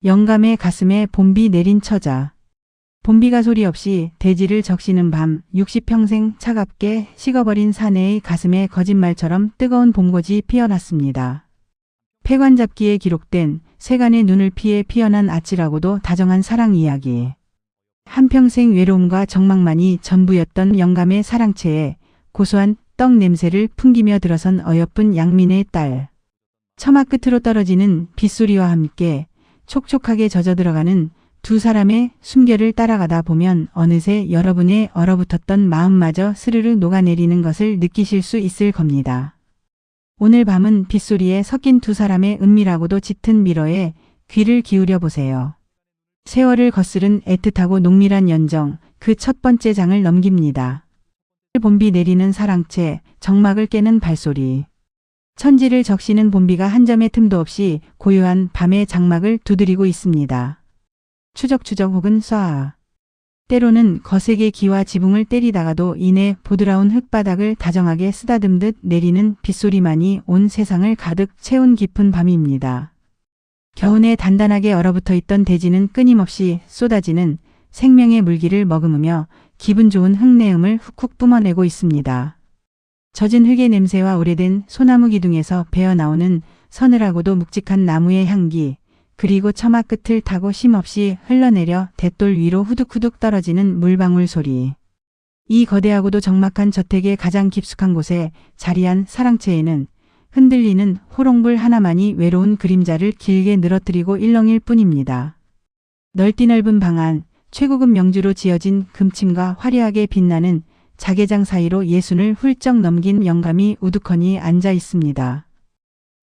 영감의 가슴에 봄비 내린 처자. 봄비가 소리 없이 대지를 적시는 밤, 60평생 차갑게 식어버린 사내의 가슴에 거짓말처럼 뜨거운 봄꽃이 피어났습니다. 폐관잡기에 기록된 세간의 눈을 피해 피어난 아찔하고도 다정한 사랑 이야기. 한평생 외로움과 적망만이 전부였던 영감의 사랑채에 고소한 떡 냄새를 풍기며 들어선 어여쁜 양민의 딸. 처마 끝으로 떨어지는 빗소리와 함께 촉촉하게 젖어들어가는 두 사람의 숨결을 따라가다 보면 어느새 여러분의 얼어붙었던 마음마저 스르르 녹아내리는 것을 느끼실 수 있을 겁니다. 오늘 밤은 빗소리에 섞인 두 사람의 은밀하고도 짙은 미러에 귀를 기울여 보세요. 세월을 거스른 애틋하고 농밀한 연정, 그 첫 번째 장을 넘깁니다. 봄비 내리는 사랑채, 정막을 깨는 발소리. 천지를 적시는 봄비가 한 점의 틈도 없이 고요한 밤의 장막을 두드리고 있습니다. 추적추적 혹은 쏴. 때로는 거세게 기와 지붕을 때리다가도 이내 보드라운 흙바닥을 다정하게 쓰다듬듯 내리는 빗소리만이 온 세상을 가득 채운 깊은 밤입니다. 겨우내 단단하게 얼어붙어 있던 대지는 끊임없이 쏟아지는 생명의 물기를 머금으며 기분 좋은 흙내음을 훅훅 뿜어내고 있습니다. 젖은 흙의 냄새와 오래된 소나무 기둥에서 배어나오는 서늘하고도 묵직한 나무의 향기, 그리고 처마 끝을 타고 쉼없이 흘러내려 돛돌 위로 후둑후둑 떨어지는 물방울 소리. 이 거대하고도 적막한 저택의 가장 깊숙한 곳에 자리한 사랑채에는 흔들리는 호롱불 하나만이 외로운 그림자를 길게 늘어뜨리고 일렁일 뿐입니다. 넓디 넓은 방 안, 최고급 명주로 지어진 금침과 화려하게 빛나는 자개장 사이로 예순을 훌쩍 넘긴 영감이 우두커니 앉아 있습니다.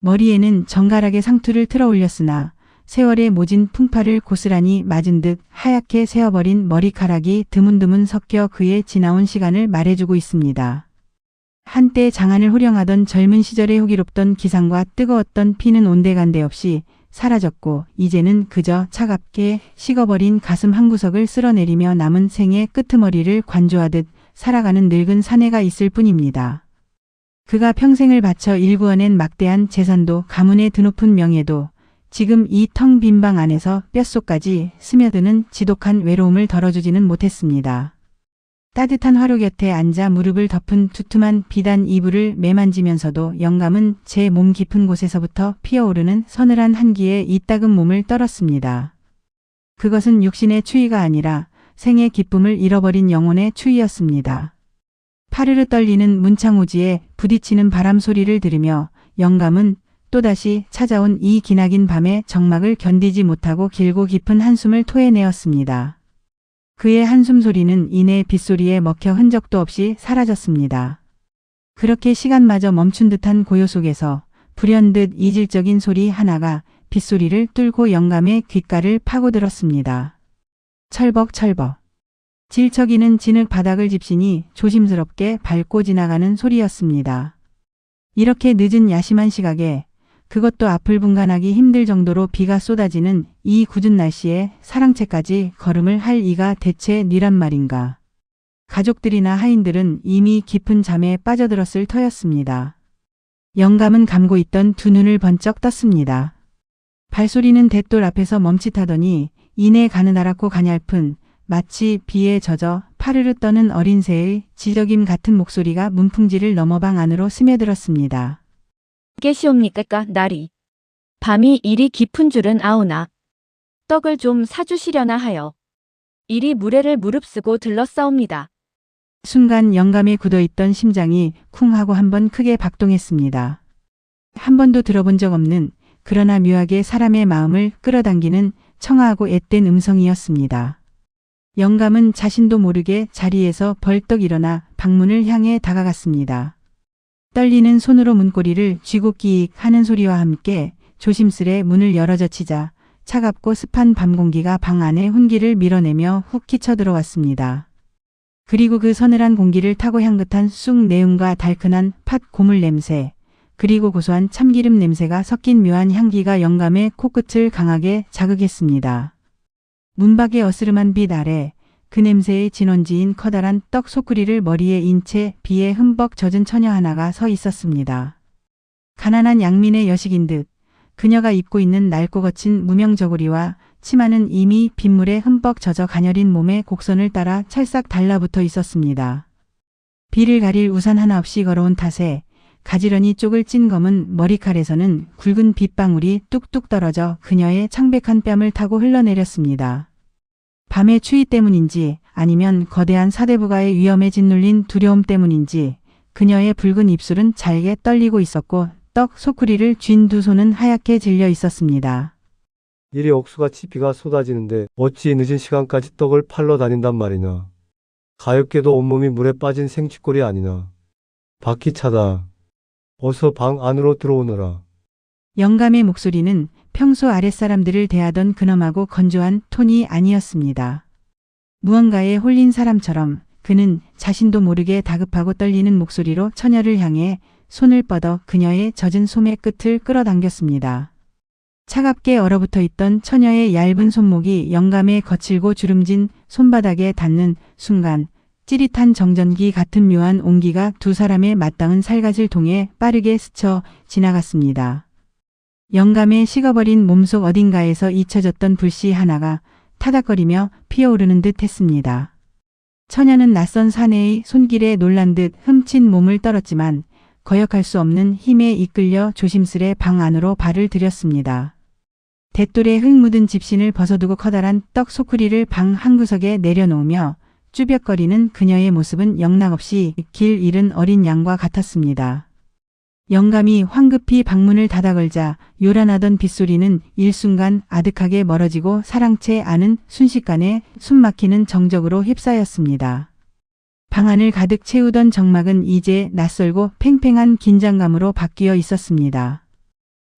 머리에는 정갈하게 상투를 틀어 올렸으나 세월의 모진 풍파를 고스란히 맞은 듯 하얗게 새어버린 머리카락이 드문드문 섞여 그의 지나온 시간을 말해주고 있습니다. 한때 장안을 호령하던 젊은 시절의 호기롭던 기상과 뜨거웠던 피는 온데간데 없이 사라졌고 이제는 그저 차갑게 식어버린 가슴 한구석을 쓸어내리며 남은 생의 끄트머리를 관조하듯 살아가는 늙은 사내가 있을 뿐입니다. 그가 평생을 바쳐 일구어낸 막대한 재산도 가문의 드높은 명예도 지금 이 텅 빈 방 안에서 뼛속까지 스며드는 지독한 외로움을 덜어주지는 못했습니다. 따뜻한 화로 곁에 앉아 무릎을 덮은 두툼한 비단 이불을 매만지면서도 영감은 제 몸 깊은 곳에서부터 피어오르는 서늘한 한기에 이따금 몸을 떨었습니다. 그것은 육신의 추위가 아니라 생의 기쁨을 잃어버린 영혼의 추위였습니다. 파르르 떨리는 문창호지에 부딪히는 바람 소리를 들으며 영감은 또다시 찾아온 이 기나긴 밤의 적막을 견디지 못하고 길고 깊은 한숨을 토해내었습니다. 그의 한숨 소리는 이내 빗소리에 먹혀 흔적도 없이 사라졌습니다. 그렇게 시간마저 멈춘 듯한 고요 속에서 불현듯 이질적인 소리 하나가 빗소리를 뚫고 영감의 귓가를 파고들었습니다. 철벅철벅. 질척이는 진흙 바닥을 집신이 조심스럽게 밟고 지나가는 소리였습니다. 이렇게 늦은 야심한 시각에 그것도 앞을 분간하기 힘들 정도로 비가 쏟아지는 이 궂은 날씨에 사랑채까지 걸음을 할 이가 대체 니란 말인가. 가족들이나 하인들은 이미 깊은 잠에 빠져들었을 터였습니다. 영감은 감고 있던 두 눈을 번쩍 떴습니다. 발소리는 돛돌 앞에서 멈칫하더니 이내 가느다랗고 가냘픈 마치 비에 젖어 파르르 떠는 어린 새의 지저김 같은 목소리가 문풍지를 넘어 방 안으로 스며들었습니다. 깨시옵니까 날이. 밤이 이리 깊은 줄은 아오나. 떡을 좀 사주시려나 하여. 이리 무례를 무릅쓰고 들렀사옵니다. 순간 영감에 굳어있던 심장이 쿵 하고 한번 크게 박동했습니다. 한 번도 들어본 적 없는 그러나 묘하게 사람의 마음을 끌어당기는 청아하고 앳된 음성이었습니다. 영감은 자신도 모르게 자리에서 벌떡 일어나 방문을 향해 다가갔습니다. 떨리는 손으로 문고리를 쥐고 끼익 하는 소리와 함께 조심스레 문을 열어젖히자 차갑고 습한 밤 공기가 방 안에 훈기를 밀어내며 훅 끼쳐 들어왔습니다. 그리고 그 서늘한 공기를 타고 향긋한 쑥 내음과 달큰한 팥 고물 냄새, 그리고 고소한 참기름 냄새가 섞인 묘한 향기가 영감의 코끝을 강하게 자극했습니다. 문밖의 어스름한 빛 아래 그 냄새의 진원지인 커다란 떡 소쿠리를 머리에 인 채 비에 흠뻑 젖은 처녀 하나가 서 있었습니다. 가난한 양민의 여식인 듯 그녀가 입고 있는 낡고 거친 무명 저고리와 치마는 이미 빗물에 흠뻑 젖어 가녀린 몸에 곡선을 따라 찰싹 달라붙어 있었습니다. 비를 가릴 우산 하나 없이 걸어온 탓에 가지런히 쪽을 찐 검은 머리칼에서는 굵은 빗방울이 뚝뚝 떨어져 그녀의 창백한 뺨을 타고 흘러내렸습니다. 밤의 추위 때문인지 아니면 거대한 사대부가의 위험에 짓눌린 두려움 때문인지 그녀의 붉은 입술은 잘게 떨리고 있었고 떡 소쿠리를 쥔 두 손은 하얗게 질려 있었습니다. 이리 옥수같이 비가 쏟아지는데 어찌 늦은 시간까지 떡을 팔러 다닌단 말이냐. 가엾게도 온몸이 물에 빠진 생쥐꼴이 아니냐. 밖이 차다. 어서 방 안으로 들어오너라. 영감의 목소리는 평소 아랫사람들을 대하던 근엄하고 건조한 톤이 아니었습니다. 무언가에 홀린 사람처럼 그는 자신도 모르게 다급하고 떨리는 목소리로 처녀를 향해 손을 뻗어 그녀의 젖은 소매 끝을 끌어당겼습니다. 차갑게 얼어붙어 있던 처녀의 얇은 손목이 영감의 거칠고 주름진 손바닥에 닿는 순간 찌릿한 정전기 같은 묘한 온기가 두 사람의 맞닿은 살갗을 통해 빠르게 스쳐 지나갔습니다. 영감의 식어버린 몸속 어딘가에서 잊혀졌던 불씨 하나가 타닥거리며 피어오르는 듯 했습니다. 처녀는 낯선 사내의 손길에 놀란 듯 흠친 몸을 떨었지만 거역할 수 없는 힘에 이끌려 조심스레 방 안으로 발을 들였습니다. 댓돌에 흙 묻은 집신을 벗어두고 커다란 떡 소쿠리를 방 한구석에 내려놓으며 쭈뼛거리는 그녀의 모습은 영락없이 길 잃은 어린 양과 같았습니다. 영감이 황급히 방문을 닫아걸자 요란하던 빗소리는 일순간 아득하게 멀어지고 사랑채 안은 순식간에 숨막히는 정적으로 휩싸였습니다. 방 안을 가득 채우던 정막은 이제 낯설고 팽팽한 긴장감으로 바뀌어 있었습니다.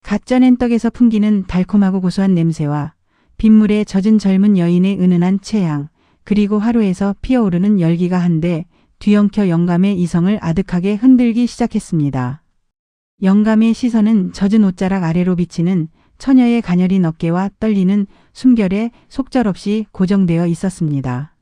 갓 쪄낸 떡에서 풍기는 달콤하고 고소한 냄새와 빗물에 젖은 젊은 여인의 은은한 체향, 그리고 화로에서 피어오르는 열기가 한데 뒤엉켜 영감의 이성을 아득하게 흔들기 시작했습니다. 영감의 시선은 젖은 옷자락 아래로 비치는 처녀의 가녀린 어깨와 떨리는 숨결에 속절없이 고정되어 있었습니다.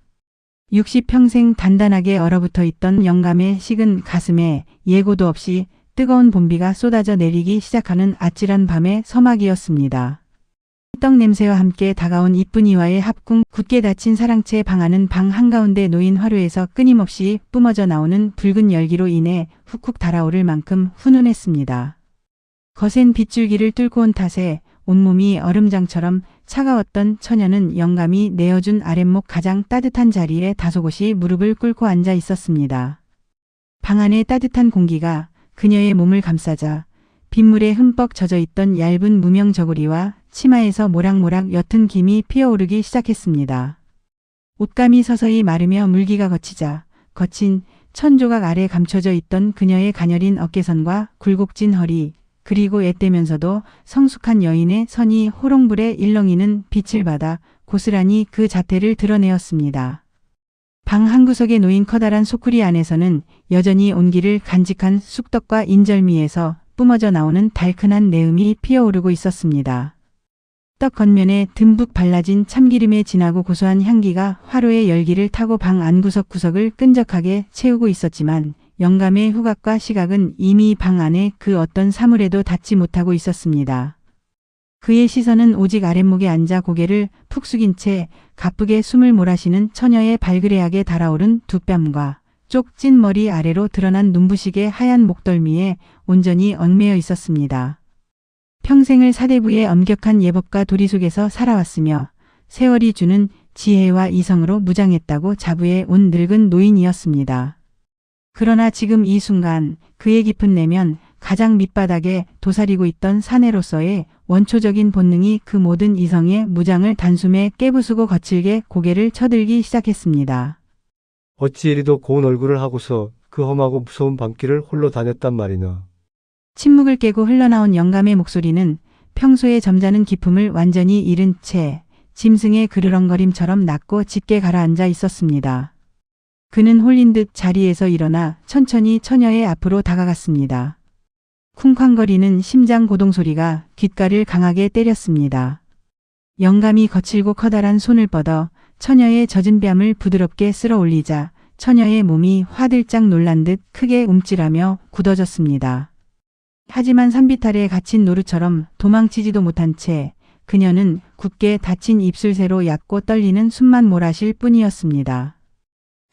60평생 단단하게 얼어붙어 있던 영감의 식은 가슴에 예고도 없이 뜨거운 봄비가 쏟아져 내리기 시작하는 아찔한 밤의 서막이었습니다. 떡 냄새와 함께 다가온 이쁜 이와의 합궁, 굳게 닫힌 사랑채 방 안은 방 한가운데 놓인 화로에서 끊임없이 뿜어져 나오는 붉은 열기로 인해 훅훅 달아오를 만큼 훈훈했습니다. 거센 빗줄기를 뚫고 온 탓에 온몸이 얼음장처럼 차가웠던 처녀는 영감이 내어준 아랫목 가장 따뜻한 자리에 다소곳이 무릎을 꿇고 앉아 있었습니다. 방 안의 따뜻한 공기가 그녀의 몸을 감싸자 빗물에 흠뻑 젖어 있던 얇은 무명 저고리와 치마에서 모락모락 옅은 김이 피어오르기 시작했습니다. 옷감이 서서히 마르며 물기가 거치자 거친 천조각 아래 감춰져 있던 그녀의 가녀린 어깨선과 굴곡진 허리, 그리고 앳되면서도 성숙한 여인의 선이 호롱불에 일렁이는 빛을 받아 고스란히 그 자태를 드러내었습니다. 방 한구석에 놓인 커다란 소쿠리 안에서는 여전히 온기를 간직한 쑥떡과 인절미에서 뿜어져 나오는 달큰한 내음이 피어오르고 있었습니다. 떡 겉면에 듬뿍 발라진 참기름의 진하고 고소한 향기가 화로의 열기를 타고 방 안구석구석을 끈적하게 채우고 있었지만 영감의 후각과 시각은 이미 방 안에 그 어떤 사물에도 닿지 못하고 있었습니다. 그의 시선은 오직 아랫목에 앉아 고개를 푹 숙인 채 가쁘게 숨을 몰아쉬는 처녀의 발그레하게 달아오른 두 뺨과 쪽찐 머리 아래로 드러난 눈부시게 하얀 목덜미에 온전히 얽매여 있었습니다. 평생을 사대부의 엄격한 예법과 도리 속에서 살아왔으며 세월이 주는 지혜와 이성으로 무장했다고 자부해 온 늙은 노인이었습니다. 그러나 지금 이 순간 그의 깊은 내면 가장 밑바닥에 도사리고 있던 사내로서의 원초적인 본능이 그 모든 이성의 무장을 단숨에 깨부수고 거칠게 고개를 쳐들기 시작했습니다. 어찌 이리도 고운 얼굴을 하고서 그 험하고 무서운 밤길을 홀로 다녔단 말이냐. 침묵을 깨고 흘러나온 영감의 목소리는 평소의 점잖은 기품을 완전히 잃은 채 짐승의 그르렁거림처럼 낮고 짙게 가라앉아 있었습니다. 그는 홀린 듯 자리에서 일어나 천천히 처녀의 앞으로 다가갔습니다. 쿵쾅거리는 심장 고동 소리가 귓가를 강하게 때렸습니다. 영감이 거칠고 커다란 손을 뻗어 처녀의 젖은 뺨을 부드럽게 쓸어 올리자 처녀의 몸이 화들짝 놀란 듯 크게 움찔하며 굳어졌습니다. 하지만 산비탈에 갇힌 노루처럼 도망치지도 못한 채 그녀는 굳게 닫힌 입술새로 얕고 떨리는 숨만 몰아쉴 뿐이었습니다.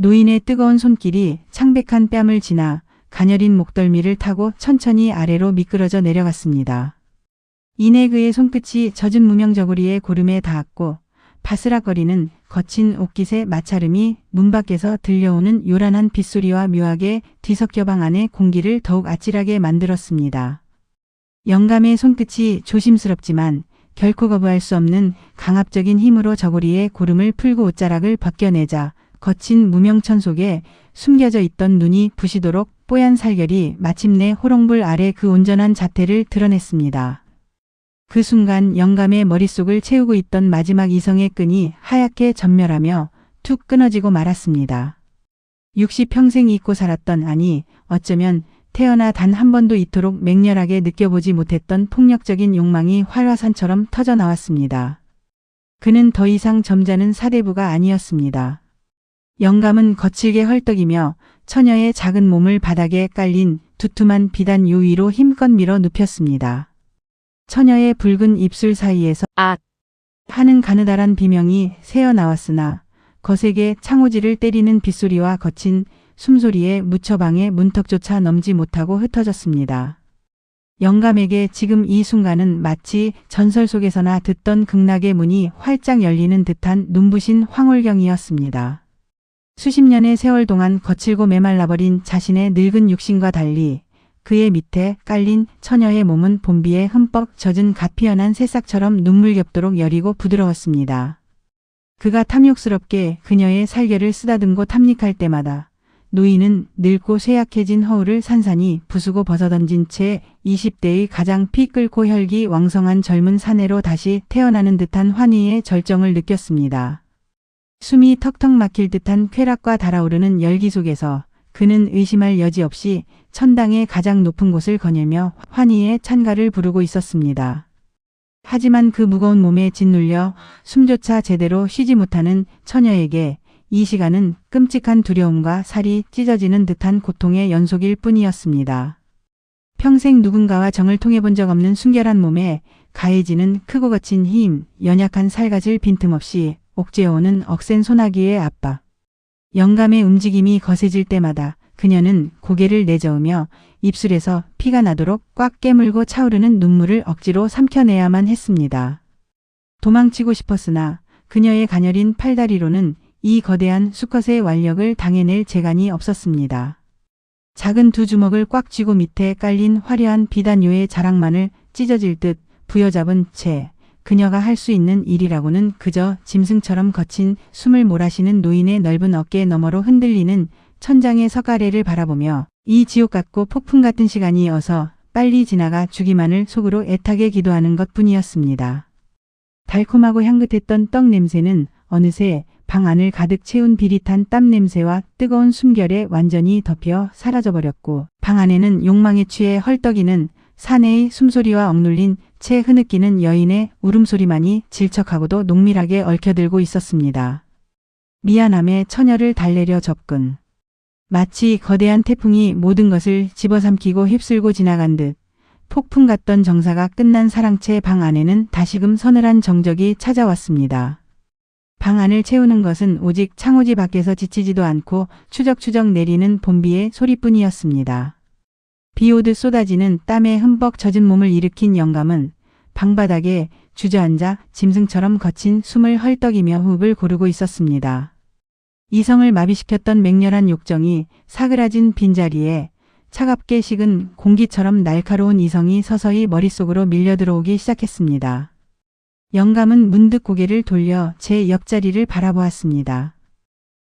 노인의 뜨거운 손길이 창백한 뺨을 지나 가녀린 목덜미를 타고 천천히 아래로 미끄러져 내려갔습니다. 이내 그의 손끝이 젖은 무명저고리의 고름에 닿았고 바스락거리는 거친 옷깃의 마찰음이 문 밖에서 들려오는 요란한 빗소리와 묘하게 뒤섞여 방 안의 공기를 더욱 아찔하게 만들었습니다. 영감의 손끝이 조심스럽지만 결코 거부할 수 없는 강압적인 힘으로 저고리의 고름을 풀고 옷자락을 벗겨내자 거친 무명천 속에 숨겨져 있던 눈이 부시도록 뽀얀 살결이 마침내 호롱불 아래 그 온전한 자태를 드러냈습니다. 그 순간 영감의 머릿속을 채우고 있던 마지막 이성의 끈이 하얗게 전멸하며 툭 끊어지고 말았습니다. 60평생 잊고 살았던, 아니 어쩌면 태어나 단 한 번도 이토록 맹렬하게 느껴보지 못했던 폭력적인 욕망이 활화산처럼 터져 나왔습니다. 그는 더 이상 점잖은 사대부가 아니었습니다. 영감은 거칠게 헐떡이며 처녀의 작은 몸을 바닥에 깔린 두툼한 비단 요 위로 힘껏 밀어 눕혔습니다. 처녀의 붉은 입술 사이에서 아! 하는 가느다란 비명이 새어나왔으나 거세게 창호지를 때리는 빗소리와 거친 숨소리에 무처방의 문턱조차 넘지 못하고 흩어졌습니다. 영감에게 지금 이 순간은 마치 전설 속에서나 듣던 극락의 문이 활짝 열리는 듯한 눈부신 황홀경이었습니다. 수십 년의 세월 동안 거칠고 메말라버린 자신의 늙은 육신과 달리 그의 밑에 깔린 처녀의 몸은 봄비에 흠뻑 젖은 갓 피어난 새싹처럼 눈물겹도록 여리고 부드러웠습니다. 그가 탐욕스럽게 그녀의 살결을 쓰다듬고 탐닉할 때마다 노인은 늙고 쇠약해진 허울을 산산이 부수고 벗어던진 채 20대의 가장 피 끓고 혈기 왕성한 젊은 사내로 다시 태어나는 듯한 환희의 절정을 느꼈습니다. 숨이 턱턱 막힐 듯한 쾌락과 달아오르는 열기 속에서 그는 의심할 여지 없이 천당의 가장 높은 곳을 거닐며 환희의 찬가를 부르고 있었습니다. 하지만 그 무거운 몸에 짓눌려 숨조차 제대로 쉬지 못하는 처녀에게 이 시간은 끔찍한 두려움과 살이 찢어지는 듯한 고통의 연속일 뿐이었습니다. 평생 누군가와 정을 통해본 적 없는 순결한 몸에 가해지는 크고 거친 힘, 연약한 살갗을 빈틈없이 옥죄어오는 억센 소나기의 압박. 영감의 움직임이 거세질 때마다 그녀는 고개를 내저으며 입술에서 피가 나도록 꽉 깨물고 차오르는 눈물을 억지로 삼켜내야만 했습니다. 도망치고 싶었으나 그녀의 가녀린 팔다리로는 이 거대한 수컷의 완력을 당해낼 재간이 없었습니다. 작은 두 주먹을 꽉 쥐고 밑에 깔린 화려한 비단요의 자락만을 찢어질 듯 부여잡은 채 그녀가 할 수 있는 일이라고는 그저 짐승처럼 거친 숨을 몰아쉬는 노인의 넓은 어깨 너머로 흔들리는 천장의 석가래를 바라보며 이 지옥 같고 폭풍 같은 시간이 어서 빨리 지나가 주기만을 속으로 애타게 기도하는 것뿐이었습니다. 달콤하고 향긋했던 떡 냄새는 어느새 방 안을 가득 채운 비릿한 땀 냄새와 뜨거운 숨결에 완전히 덮여 사라져버렸고 방 안에는 욕망에 취해 헐떡이는 사내의 숨소리와 억눌린 채 흐느끼는 여인의 울음소리만이 질척하고도 농밀하게 얽혀들고 있었습니다. 미안함에 처녀를 달래려 접근. 마치 거대한 태풍이 모든 것을 집어삼키고 휩쓸고 지나간 듯 폭풍 같던 정사가 끝난 사랑채 방 안에는 다시금 서늘한 정적이 찾아왔습니다. 방 안을 채우는 것은 오직 창호지 밖에서 지치지도 않고 추적추적 내리는 봄비의 소리뿐이었습니다. 비 오듯 쏟아지는 땀에 흠뻑 젖은 몸을 일으킨 영감은 방바닥에 주저앉아 짐승처럼 거친 숨을 헐떡이며 호흡을 고르고 있었습니다. 이성을 마비시켰던 맹렬한 욕정이 사그라진 빈자리에 차갑게 식은 공기처럼 날카로운 이성이 서서히 머릿속으로 밀려들어오기 시작했습니다. 영감은 문득 고개를 돌려 제 옆자리를 바라보았습니다.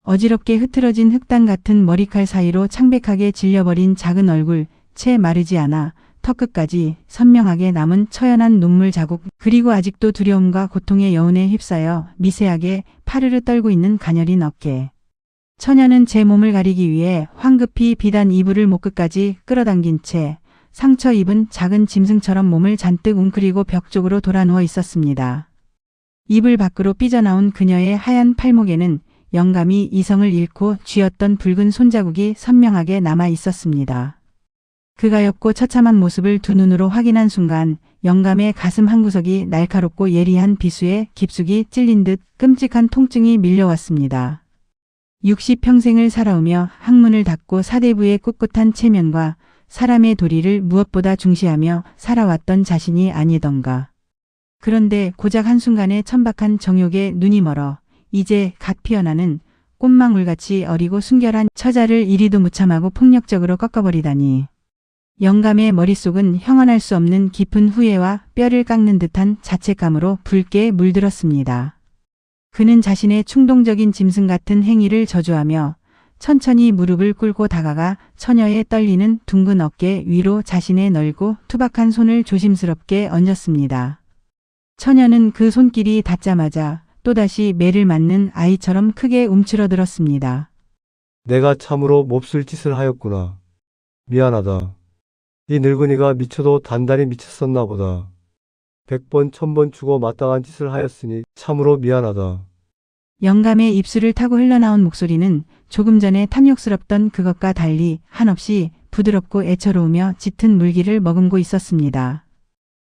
어지럽게 흐트러진 흑당 같은 머리칼 사이로 창백하게 질려버린 작은 얼굴, 채 마르지 않아 턱끝까지 선명하게 남은 처연한 눈물 자국, 그리고 아직도 두려움과 고통의 여운에 휩싸여 미세하게 파르르 떨고 있는 가녀린 어깨. 처녀는 제 몸을 가리기 위해 황급히 비단 이불을 목끝까지 끌어당긴 채 상처 입은 작은 짐승처럼 몸을 잔뜩 웅크리고 벽 쪽으로 돌아 누워 있었습니다. 이불 밖으로 삐져나온 그녀의 하얀 팔목에는 영감이 이성을 잃고 쥐었던 붉은 손자국이 선명하게 남아 있었습니다. 그 가엾고 처참한 모습을 두 눈으로 확인한 순간 영감의 가슴 한구석이 날카롭고 예리한 비수에 깊숙이 찔린 듯 끔찍한 통증이 밀려왔습니다. 60평생을 살아오며 학문을 닫고 사대부의 꿋꿋한 체면과 사람의 도리를 무엇보다 중시하며 살아왔던 자신이 아니던가. 그런데 고작 한순간에 천박한 정욕에 눈이 멀어 이제 갓 피어나는 꽃망울같이 어리고 순결한 처자를 이리도 무참하고 폭력적으로 꺾어버리다니. 영감의 머릿속은 형언할 수 없는 깊은 후회와 뼈를 깎는 듯한 자책감으로 붉게 물들었습니다. 그는 자신의 충동적인 짐승 같은 행위를 저주하며 천천히 무릎을 꿇고 다가가 처녀의 떨리는 둥근 어깨 위로 자신의 넓고 투박한 손을 조심스럽게 얹었습니다. 처녀는 그 손길이 닿자마자 또다시 매를 맞는 아이처럼 크게 움츠러들었습니다. 내가 참으로 몹쓸 짓을 하였구나. 미안하다. 이 늙은이가 미쳐도 단단히 미쳤었나 보다. 100번 1000번 죽어 마땅한 짓을 하였으니 참으로 미안하다. 영감의 입술을 타고 흘러나온 목소리는 조금 전에 탐욕스럽던 그것과 달리 한없이 부드럽고 애처로우며 짙은 물기를 머금고 있었습니다.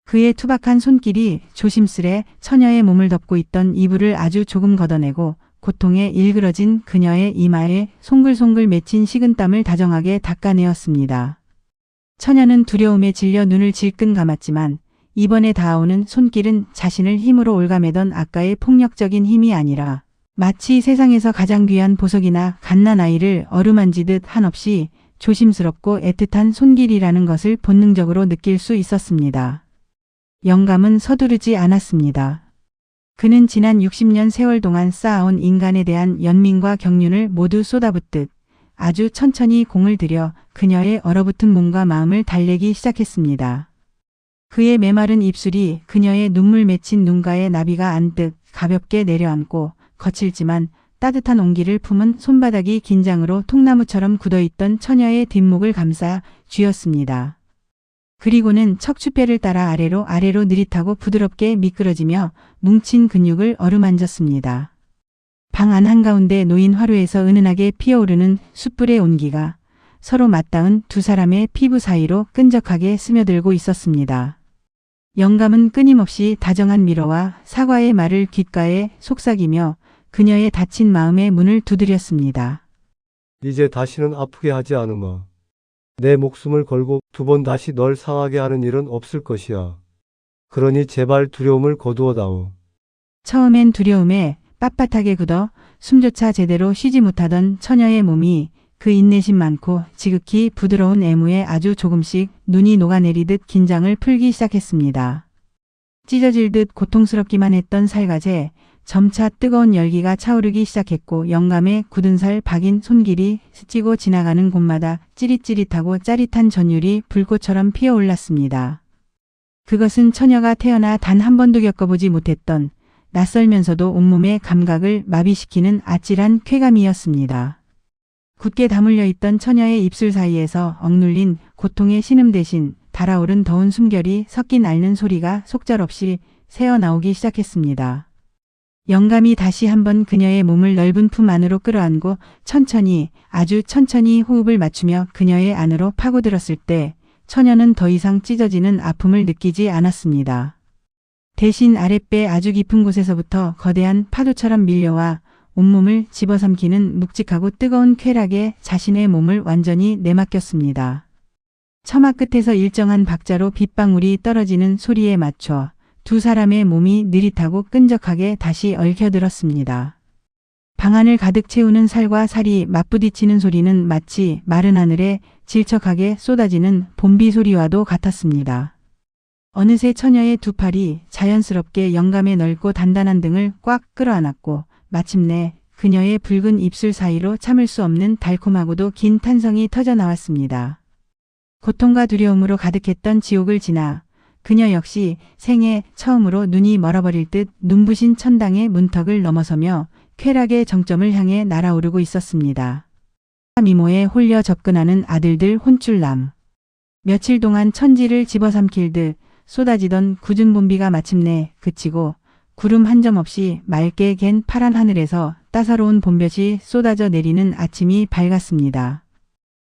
그의 투박한 손길이 조심스레 처녀의 몸을 덮고 있던 이불을 아주 조금 걷어내고 고통에 일그러진 그녀의 이마에 송글송글 맺힌 식은땀을 다정하게 닦아내었습니다. 처녀는 두려움에 질려 눈을 질끈 감았지만 이번에 닿아오는 손길은 자신을 힘으로 올가매던 아까의 폭력적인 힘이 아니라 마치 세상에서 가장 귀한 보석이나 갓난아이를 어루만지듯 한없이 조심스럽고 애틋한 손길이라는 것을 본능적으로 느낄 수 있었습니다. 영감은 서두르지 않았습니다. 그는 지난 60년 세월 동안 쌓아온 인간에 대한 연민과 경륜을 모두 쏟아붓듯 아주 천천히 공을 들여 그녀의 얼어붙은 몸과 마음을 달래기 시작했습니다. 그의 메마른 입술이 그녀의 눈물 맺힌 눈가에 나비가 안듯 가볍게 내려앉고 거칠지만 따뜻한 온기를 품은 손바닥이 긴장으로 통나무처럼 굳어있던 처녀의 뒷목을 감싸 쥐었습니다. 그리고는 척추뼈를 따라 아래로 느릿하고 부드럽게 미끄러지며 뭉친 근육을 어루만졌습니다. 방 안 한가운데 놓인 화로에서 은은하게 피어오르는 숯불의 온기가 서로 맞닿은 두 사람의 피부 사이로 끈적하게 스며들고 있었습니다. 영감은 끊임없이 다정한 미로와 사과의 말을 귓가에 속삭이며 그녀의 다친 마음의 문을 두드렸습니다. 이제 다시는 아프게 하지 않으마. 내 목숨을 걸고 두 번 다시 널 상하게 하는 일은 없을 것이야. 그러니 제발 두려움을 거두어다오. 처음엔 두려움에 빳빳하게 굳어 숨조차 제대로 쉬지 못하던 처녀의 몸이 그 인내심 많고 지극히 부드러운 애무에 아주 조금씩 눈이 녹아내리듯 긴장을 풀기 시작했습니다. 찢어질 듯 고통스럽기만 했던 살갗에 점차 뜨거운 열기가 차오르기 시작했고 영감의 굳은 살 박인 손길이 스치고 지나가는 곳마다 찌릿찌릿하고 짜릿한 전율이 불꽃처럼 피어올랐습니다. 그것은 처녀가 태어나 단 한 번도 겪어보지 못했던 낯설면서도 온몸의 감각을 마비시키는 아찔한 쾌감이었습니다. 굳게 다물려 있던 처녀의 입술 사이에서 억눌린 고통의 신음 대신 달아오른 더운 숨결이 섞인 앓는 소리가 속절없이 새어나오기 시작했습니다. 영감이 다시 한번 그녀의 몸을 넓은 품 안으로 끌어안고 천천히 아주 천천히 호흡을 맞추며 그녀의 안으로 파고들었을 때 처녀는 더 이상 찢어지는 아픔을 느끼지 않았습니다. 대신 아랫배 아주 깊은 곳에서부터 거대한 파도처럼 밀려와 온몸을 집어삼키는 묵직하고 뜨거운 쾌락에 자신의 몸을 완전히 내맡겼습니다. 처마 끝에서 일정한 박자로 빗방울이 떨어지는 소리에 맞춰 두 사람의 몸이 느릿하고 끈적하게 다시 얽혀들었습니다. 방안을 가득 채우는 살과 살이 맞부딪히는 소리는 마치 마른 하늘에 질척하게 쏟아지는 봄비 소리와도 같았습니다. 어느새 처녀의 두 팔이 자연스럽게 영감의 넓고 단단한 등을 꽉 끌어안았고 마침내 그녀의 붉은 입술 사이로 참을 수 없는 달콤하고도 긴 탄성이 터져나왔습니다. 고통과 두려움으로 가득했던 지옥을 지나 그녀 역시 생애 처음으로 눈이 멀어버릴 듯 눈부신 천당의 문턱을 넘어서며 쾌락의 정점을 향해 날아오르고 있었습니다. 미모에 홀려 접근하는 아들들 혼쭐남. 며칠 동안 천지를 집어삼킬 듯 쏟아지던 굳은 봄비가 마침내 그치고 구름 한 점 없이 맑게 갠 파란 하늘에서 따사로운 봄볕이 쏟아져 내리는 아침이 밝았습니다.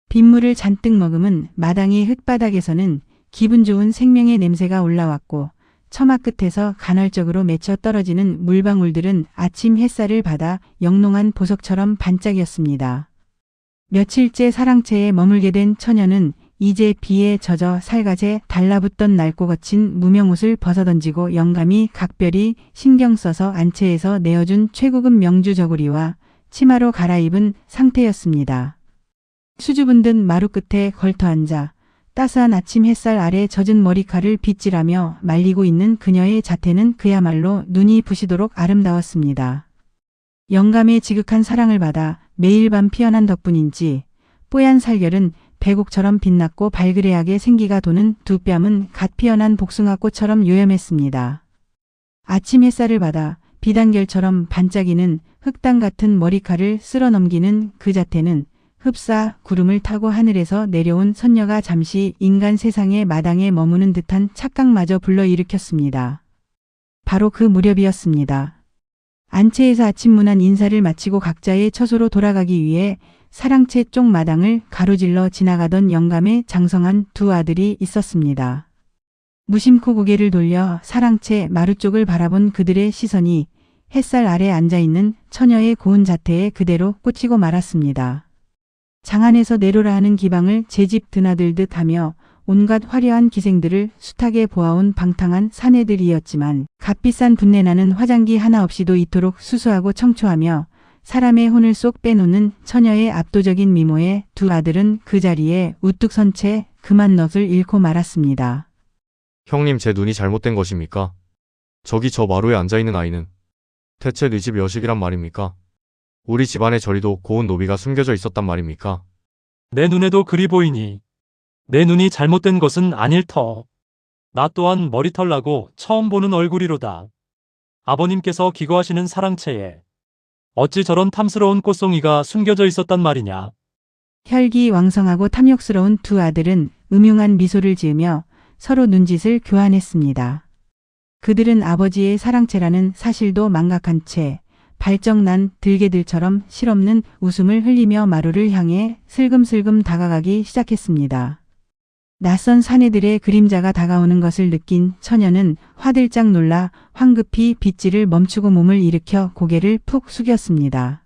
빗물을 잔뜩 머금은 마당의 흙바닥에서는 기분 좋은 생명의 냄새가 올라왔고 처마 끝에서 간헐적으로 맺혀 떨어지는 물방울들은 아침 햇살을 받아 영롱한 보석처럼 반짝였습니다. 며칠째 사랑채에 머물게 된 처녀는 이제 비에 젖어 살갗에 달라붙던 낡고 거친 무명옷을 벗어던지고 영감이 각별히 신경 써서 안채에서 내어준 최고급 명주 저고리와 치마로 갈아입은 상태였습니다. 수줍은 듯 마루 끝에 걸터앉아 따스한 아침 햇살 아래 젖은 머리칼을 빗질하며 말리고 있는 그녀의 자태는 그야말로 눈이 부시도록 아름다웠습니다. 영감의 지극한 사랑을 받아 매일 밤 피어난 덕분인지 뽀얀 살결은 백옥처럼 빛났고 발그레하게 생기가 도는 두 뺨은 갓 피어난 복숭아꽃처럼 요염했습니다. 아침 햇살을 받아 비단결처럼 반짝이는 흑당 같은 머리칼을 쓸어 넘기는 그 자태는 흡사 구름을 타고 하늘에서 내려온 선녀가 잠시 인간 세상의 마당에 머무는 듯한 착각마저 불러일으켰습니다. 바로 그 무렵이었습니다. 안채에서 아침 문안 인사를 마치고 각자의 처소로 돌아가기 위해 사랑채 쪽 마당을 가로질러 지나가던 영감의 장성한 두 아들이 있었습니다. 무심코 고개를 돌려 사랑채 마루 쪽을 바라본 그들의 시선이 햇살 아래 앉아있는 처녀의 고운 자태에 그대로 꽂히고 말았습니다. 장안에서 내로라 하는 기방을 제 집 드나들듯 하며 온갖 화려한 기생들을 숱하게 보아온 방탕한 사내들이었지만 값비싼 분내나는 화장기 하나 없이도 이토록 수수하고 청초하며 사람의 혼을 쏙 빼놓는 처녀의 압도적인 미모에 두 아들은 그 자리에 우뚝 선 채 그만 넋을 잃고 말았습니다. 형님, 제 눈이 잘못된 것입니까? 저기 저 마루에 앉아있는 아이는 대체 네 집 여식이란 말입니까? 우리 집안의 저리도 고운 노비가 숨겨져 있었단 말입니까? 내 눈에도 그리 보이니 내 눈이 잘못된 것은 아닐 터. 나 또한 머리털 나고 처음 보는 얼굴이로다. 아버님께서 기거하시는 사랑채에 어찌 저런 탐스러운 꽃송이가 숨겨져 있었단 말이냐. 혈기왕성하고 탐욕스러운 두 아들은 음흉한 미소를 지으며 서로 눈짓을 교환했습니다. 그들은 아버지의 사랑채라는 사실도 망각한 채 발정난 들개들처럼 실없는 웃음을 흘리며 마루를 향해 슬금슬금 다가가기 시작했습니다. 낯선 사내들의 그림자가 다가오는 것을 느낀 처녀는 화들짝 놀라 황급히 빗질을 멈추고 몸을 일으켜 고개를 푹 숙였습니다.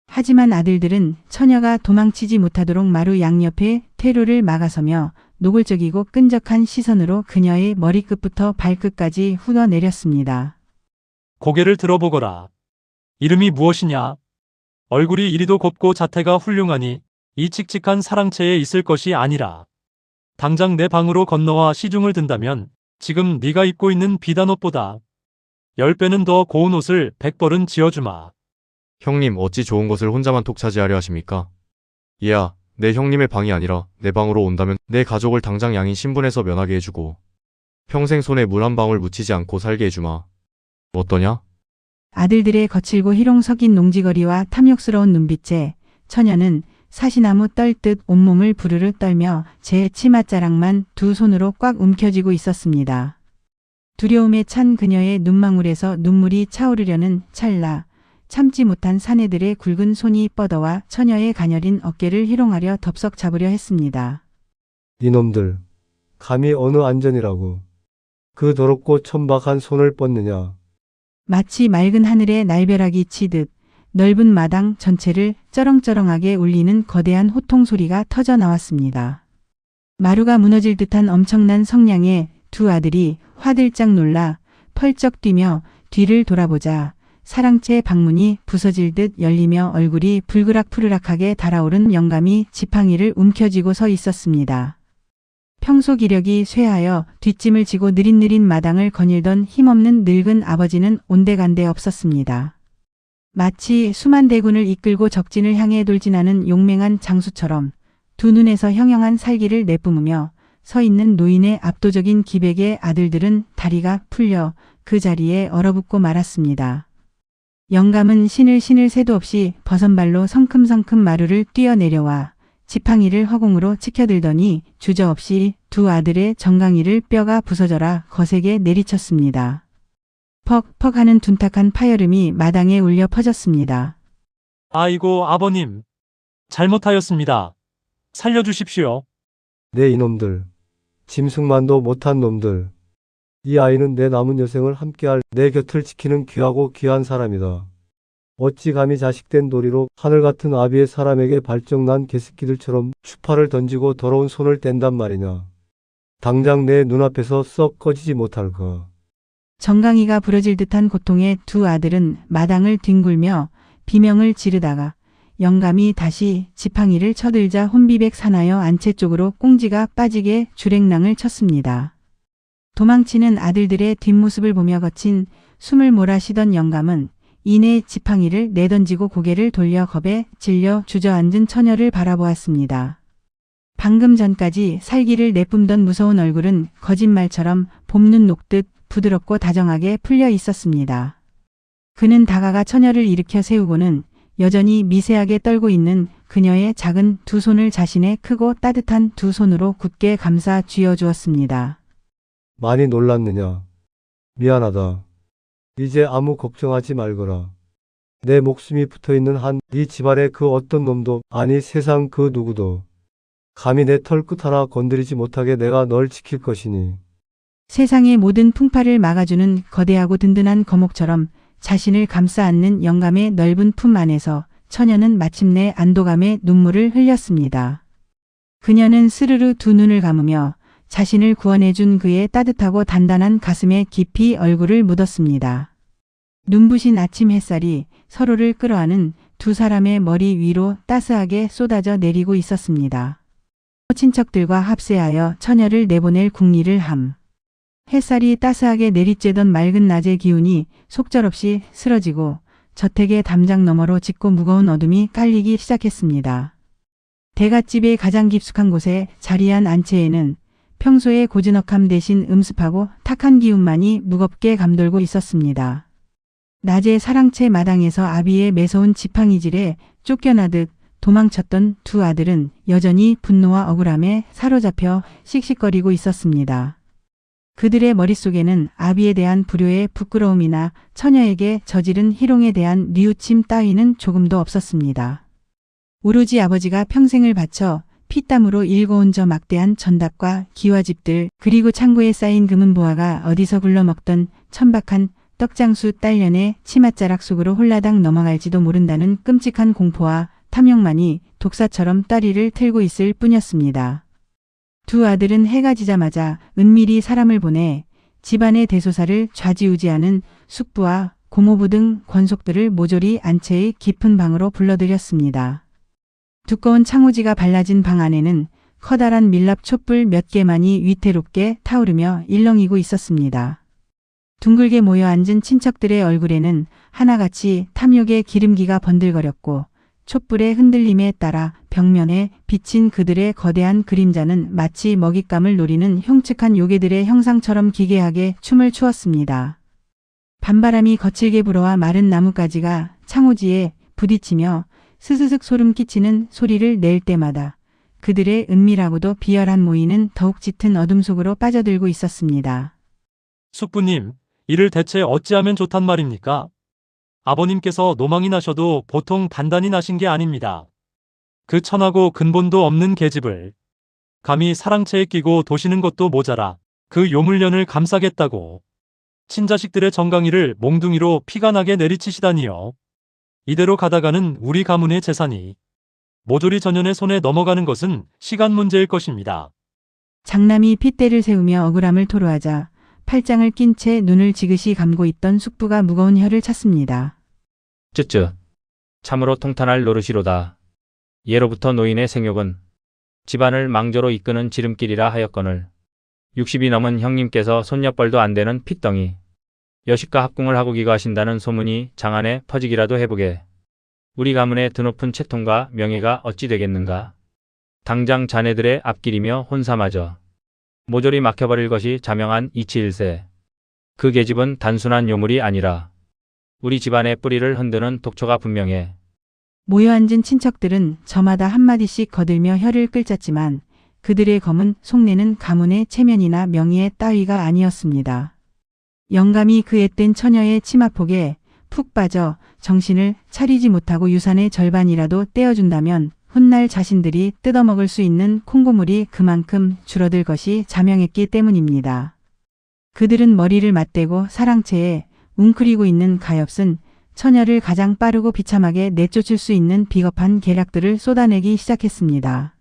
하지만 아들들은 처녀가 도망치지 못하도록 마루 양옆에 퇴로를 막아서며 노골적이고 끈적한 시선으로 그녀의 머리끝부터 발끝까지 훑어내렸습니다. 고개를 들어보거라. 이름이 무엇이냐? 얼굴이 이리도 곱고 자태가 훌륭하니 이 칙칙한 사랑채에 있을 것이 아니라 당장 내 방으로 건너와 시중을 든다면 지금 네가 입고 있는 비단옷보다 10배는 더 고운 옷을 100벌은 지어주마. 형님, 어찌 좋은 것을 혼자만 톡 차지하려 하십니까? 얘야, 내 형님의 방이 아니라 내 방으로 온다면 내 가족을 당장 양인 신분에서 면하게 해주고 평생 손에 물 한 방울 묻히지 않고 살게 해주마. 어떠냐? 아들들의 거칠고 희롱 섞인 농지거리와 탐욕스러운 눈빛에 처녀는 사시나무 떨듯 온몸을 부르르 떨며 제 치맛자락만 두 손으로 꽉 움켜쥐고 있었습니다. 두려움에 찬 그녀의 눈망울에서 눈물이 차오르려는 찰나 참지 못한 사내들의 굵은 손이 뻗어와 처녀의 가녀린 어깨를 희롱하려 덥석 잡으려 했습니다. 이놈들, 감히 어느 안전이라고 그 더럽고 천박한 손을 뻗느냐. 마치 맑은 하늘에 날벼락이 치듯 넓은 마당 전체를 쩌렁쩌렁하게 울리는 거대한 호통 소리가 터져 나왔습니다. 마루가 무너질 듯한 엄청난 성량에 두 아들이 화들짝 놀라 펄쩍 뛰며 뒤를 돌아보자 사랑채 방문이 부서질 듯 열리며 얼굴이 불그락푸르락하게 달아오른 영감이 지팡이를 움켜쥐고 서 있었습니다. 평소 기력이 쇠하여 뒷짐을 지고 느릿느릿 마당을 거닐던 힘없는 늙은 아버지는 온데간데 없었습니다. 마치 수만 대군을 이끌고 적진을 향해 돌진하는 용맹한 장수처럼 두 눈에서 형형한 살기를 내뿜으며 서 있는 노인의 압도적인 기백에 아들들은 다리가 풀려 그 자리에 얼어붙고 말았습니다. 영감은 신을 새도 없이 버선발로 성큼성큼 마루를 뛰어내려와 지팡이를 허공으로 치켜들더니 주저없이 두 아들의 정강이를 뼈가 부서져라 거세게 내리쳤습니다. 퍽퍽 하는 둔탁한 파열음이 마당에 울려 퍼졌습니다. 아이고 아버님, 잘못하였습니다. 살려주십시오. 내 이놈들. 짐승만도 못한 놈들. 이 아이는 내 남은 여생을 함께할 내 곁을 지키는 귀하고 귀한 사람이다. 어찌 감히 자식된 도리로 하늘 같은 아비의 사람에게 발정난 개새끼들처럼 추파를 던지고 더러운 손을 뗀단 말이냐. 당장 내 눈앞에서 썩 꺼지지 못할까. 정강이가 부러질 듯한 고통에 두 아들은 마당을 뒹굴며 비명을 지르다가 영감이 다시 지팡이를 쳐들자 혼비백 사나여 안채 쪽으로 꽁지가 빠지게 주랭랑을 쳤습니다. 도망치는 아들들의 뒷모습을 보며 거친 숨을 몰아쉬던 영감은 이내 지팡이를 내던지고 고개를 돌려 겁에 질려 주저앉은 처녀를 바라보았습니다. 방금 전까지 살기를 내뿜던 무서운 얼굴은 거짓말처럼 봄눈 녹듯 부드럽고 다정하게 풀려 있었습니다. 그는 다가가 처녀를 일으켜 세우고는 여전히 미세하게 떨고 있는 그녀의 작은 두 손을 자신의 크고 따뜻한 두 손으로 굳게 감싸 쥐어주었습니다. 많이 놀랐느냐. 미안하다. 이제 아무 걱정하지 말거라. 내 목숨이 붙어있는 한 이 집안의 그 어떤 놈도 아니 세상 그 누구도 감히 내 털끝 하나 건드리지 못하게 내가 널 지킬 것이니. 세상의 모든 풍파를 막아주는 거대하고 든든한 거목처럼 자신을 감싸 안는 영감의 넓은 품 안에서 처녀는 마침내 안도감에 눈물을 흘렸습니다. 그녀는 스르르 두 눈을 감으며 자신을 구원해준 그의 따뜻하고 단단한 가슴에 깊이 얼굴을 묻었습니다. 눈부신 아침 햇살이 서로를 끌어안은 두 사람의 머리 위로 따스하게 쏟아져 내리고 있었습니다. 친척들과 합세하여 처녀를 내보낼 궁리를 함. 햇살이 따스하게 내리쬐던 맑은 낮의 기운이 속절없이 쓰러지고 저택의 담장 너머로 짙고 무거운 어둠이 깔리기 시작했습니다. 대갓집의 가장 깊숙한 곳에 자리한 안채에는 평소의 고즈넉함 대신 음습하고 탁한 기운만이 무겁게 감돌고 있었습니다. 낮에 사랑채 마당에서 아비의 매서운 지팡이질에 쫓겨나듯 도망쳤던 두 아들은 여전히 분노와 억울함에 사로잡혀 씩씩거리고 있었습니다. 그들의 머릿속에는 아비에 대한 불효의 부끄러움이나 처녀에게 저지른 희롱에 대한 뉘우침 따위는 조금도 없었습니다. 오로지 아버지가 평생을 바쳐 피땀으로 일궈온 저 막대한 전답과 기와집들 그리고 창고에 쌓인 금은보화가 어디서 굴러먹던 천박한 떡장수 딸년의 치맛자락 속으로 홀라당 넘어갈지도 모른다는 끔찍한 공포와 탐욕만이 독사처럼 따리를 틀고 있을 뿐이었습니다. 두 아들은 해가 지자마자 은밀히 사람을 보내 집안의 대소사를 좌지우지하는 숙부와 고모부 등 권속들을 모조리 안채의 깊은 방으로 불러들였습니다. 두꺼운 창호지가 발라진 방 안에는 커다란 밀랍 촛불 몇 개만이 위태롭게 타오르며 일렁이고 있었습니다. 둥글게 모여 앉은 친척들의 얼굴에는 하나같이 탐욕의 기름기가 번들거렸고 촛불의 흔들림에 따라 벽면에 비친 그들의 거대한 그림자는 마치 먹잇감을 노리는 흉측한 요괴들의 형상처럼 기괴하게 춤을 추었습니다. 밤바람이 거칠게 불어와 마른 나뭇가지가 창호지에 부딪히며 스스슥 소름 끼치는 소리를 낼 때마다 그들의 은밀하고도 비열한 모이는 더욱 짙은 어둠 속으로 빠져들고 있었습니다. 숙부님, 이를 대체 어찌하면 좋단 말입니까? 아버님께서 노망이 나셔도 보통 단단히 나신 게 아닙니다. 그 천하고 근본도 없는 계집을 감히 사랑채에 끼고 도시는 것도 모자라 그 요물년을 감싸겠다고 친자식들의 정강이를 몽둥이로 피가 나게 내리치시다니요. 이대로 가다가는 우리 가문의 재산이 모조리 전연의 손에 넘어가는 것은 시간 문제일 것입니다. 장남이 핏대를 세우며 억울함을 토로하자 팔짱을 낀 채 눈을 지그시 감고 있던 숙부가 무거운 혀를 찼습니다. 쯧쯧. 참으로 통탄할 노릇이로다. 예로부터 노인의 생욕은 집안을 망조로 이끄는 지름길이라 하였거늘 60이 넘은 형님께서 손녀뻘도 안 되는 핏덩이 여식과 합궁을 하고 기거하신다는 소문이 장안에 퍼지기라도 해보게. 우리 가문의 드높은 채통과 명예가 어찌 되겠는가. 당장 자네들의 앞길이며 혼사마저 모조리 막혀버릴 것이 자명한 이치일세. 그 계집은 단순한 요물이 아니라 우리 집안의 뿌리를 흔드는 독초가 분명해. 모여 앉은 친척들은 저마다 한마디씩 거들며 혀를 끌짰지만 그들의 검은 속내는 가문의 체면이나 명예 따위가 아니었습니다. 영감이 그 앳된 처녀의 치마폭에 푹 빠져 정신을 차리지 못하고 유산의 절반이라도 떼어준다면 훗날 자신들이 뜯어먹을 수 있는 콩고물이 그만큼 줄어들 것이 자명했기 때문입니다. 그들은 머리를 맞대고 사랑채에 웅크리고 있는 가엾은 처녀를 가장 빠르고 비참하게 내쫓을 수 있는 비겁한 계략들을 쏟아내기 시작했습니다.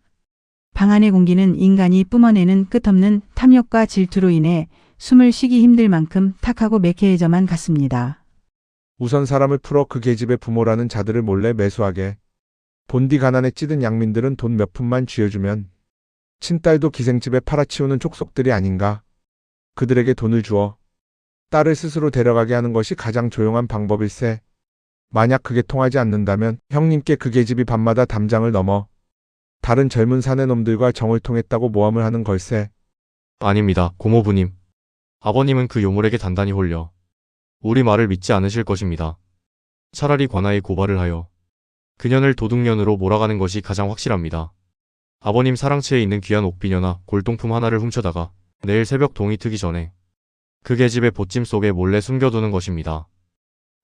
방 안의 공기는 인간이 뿜어내는 끝없는 탐욕과 질투로 인해 숨을 쉬기 힘들 만큼 탁하고 매캐해져만 갔습니다. 우선 사람을 풀어 그 계집의 부모라는 자들을 몰래 매수하게. 본디 가난에 찌든 양민들은 돈 몇 푼만 쥐어주면 친딸도 기생집에 팔아치우는 족속들이 아닌가. 그들에게 돈을 주어 딸을 스스로 데려가게 하는 것이 가장 조용한 방법일세. 만약 그게 통하지 않는다면 형님께 그 계집이 밤마다 담장을 넘어 다른 젊은 사내놈들과 정을 통했다고 모함을 하는 걸세. 아닙니다, 고모부님. 아버님은 그 요물에게 단단히 홀려 우리 말을 믿지 않으실 것입니다. 차라리 관아에 고발을 하여 그년을 도둑년으로 몰아가는 것이 가장 확실합니다. 아버님 사랑채에 있는 귀한 옥비녀나 골동품 하나를 훔쳐다가 내일 새벽 동이 트기 전에 그 계집의 보찜 속에 몰래 숨겨두는 것입니다.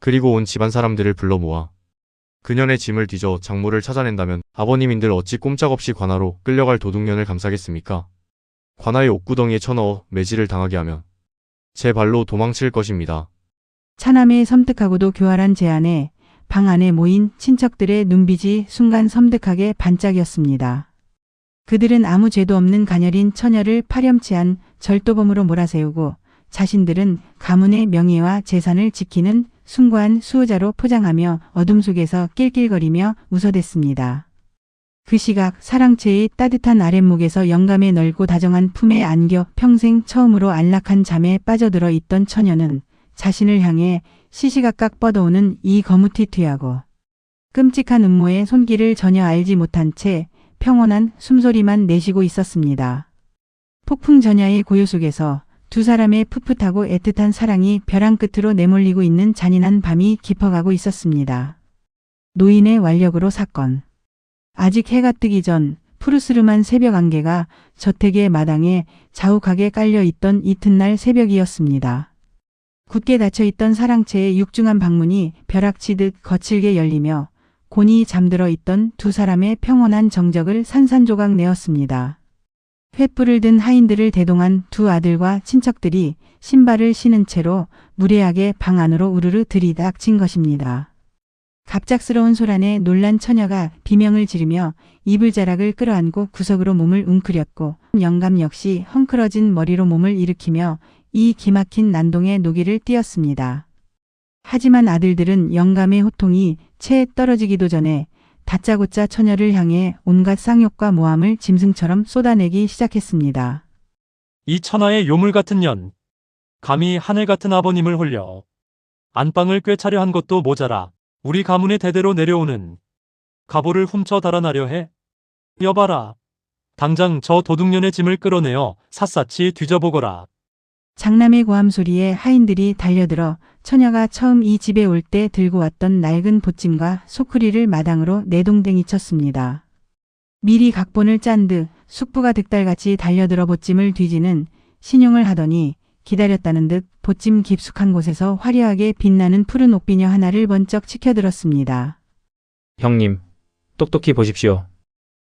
그리고 온 집안 사람들을 불러 모아 그년의 짐을 뒤져 작물을 찾아낸다면 아버님인들 어찌 꼼짝없이 관아로 끌려갈 도둑년을 감싸겠습니까? 관아의 옥구덩이에 쳐넣어 매질을 당하게 하면 제 발로 도망칠 것입니다. 차남의 섬뜩하고도 교활한 제안에 방 안에 모인 친척들의 눈빛이 순간 섬뜩하게 반짝였습니다. 그들은 아무 죄도 없는 가녀린 처녀를 파렴치한 절도범으로 몰아세우고 자신들은 가문의 명예와 재산을 지키는 숭고한 수호자로 포장하며 어둠 속에서 낄낄거리며 웃어댔습니다. 그 시각 사랑채의 따뜻한 아랫목에서 영감의 넓고 다정한 품에 안겨 평생 처음으로 안락한 잠에 빠져들어 있던 처녀는 자신을 향해 시시각각 뻗어오는 이 거무튀튀하고 끔찍한 음모의 손길을 전혀 알지 못한 채 평온한 숨소리만 내쉬고 있었습니다. 폭풍 전야의 고요 속에서 두 사람의 풋풋하고 애틋한 사랑이 벼랑 끝으로 내몰리고 있는 잔인한 밤이 깊어가고 있었습니다. 노인의 완력으로 사건. 아직 해가 뜨기 전 푸르스름한 새벽 안개가 저택의 마당에 자욱하게 깔려있던 이튿날 새벽이었습니다. 굳게 닫혀있던 사랑채의 육중한 방문이 벼락치듯 거칠게 열리며 곤히 잠들어 있던 두 사람의 평온한 정적을 산산조각 내었습니다. 횃불을 든 하인들을 대동한 두 아들과 친척들이 신발을 신은 채로 무례하게 방 안으로 우르르 들이닥친 것입니다. 갑작스러운 소란에 놀란 처녀가 비명을 지르며 이불자락을 끌어안고 구석으로 몸을 웅크렸고 영감 역시 헝클어진 머리로 몸을 일으키며 이 기막힌 난동의 노기를 띄었습니다. 하지만 아들들은 영감의 호통이 채 떨어지기도 전에 다짜고짜 처녀를 향해 온갖 쌍욕과 모함을 짐승처럼 쏟아내기 시작했습니다. 이 천하의 요물 같은 년. 감히 하늘 같은 아버님을 홀려 안방을 꿰차려 한 것도 모자라 우리 가문의 대대로 내려오는 가보를 훔쳐 달아나려 해. 여봐라. 당장 저 도둑년의 짐을 끌어내어 샅샅이 뒤져보거라. 장남의 고함 소리에 하인들이 달려들어 처녀가 처음 이 집에 올 때 들고 왔던 낡은 보찜과 소쿠리를 마당으로 내동댕이 쳤습니다. 미리 각본을 짠 듯 숙부가 득달같이 달려들어 보찜을 뒤지는 신용을 하더니 기다렸다는 듯 보찜 깊숙한 곳에서 화려하게 빛나는 푸른 옥비녀 하나를 번쩍 치켜들었습니다. 형님, 똑똑히 보십시오.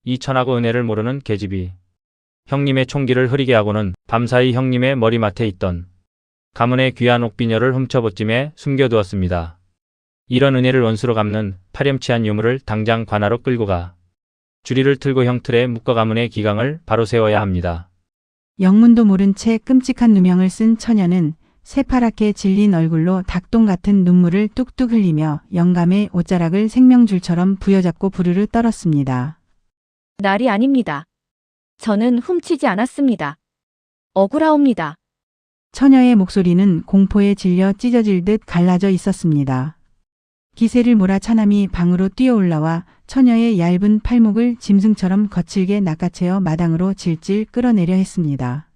이 천하고 은혜를 모르는 계집이 형님의 총기를 흐리게 하고는 밤사이 형님의 머리맡에 있던 가문의 귀한 옥비녀를 훔쳐보찜에 숨겨두었습니다. 이런 은혜를 원수로 갚는 파렴치한 유물을 당장 관아로 끌고 가 주리를 틀고 형틀에 묶어 가문의 기강을 바로 세워야 합니다. 영문도 모른 채 끔찍한 누명을 쓴 처녀는 새파랗게 질린 얼굴로 닭똥 같은 눈물을 뚝뚝 흘리며 영감의 옷자락을 생명줄처럼 부여잡고 부르르 떨었습니다. 날이 아닙니다. 저는 훔치지 않았습니다. 억울하옵니다. 처녀의 목소리는 공포에 질려 찢어질 듯 갈라져 있었습니다. 기세를 몰아 차남이 방으로 뛰어올라와 처녀의 얇은 팔목을 짐승처럼 거칠게 낚아채어 마당으로 질질 끌어내려 했습니다.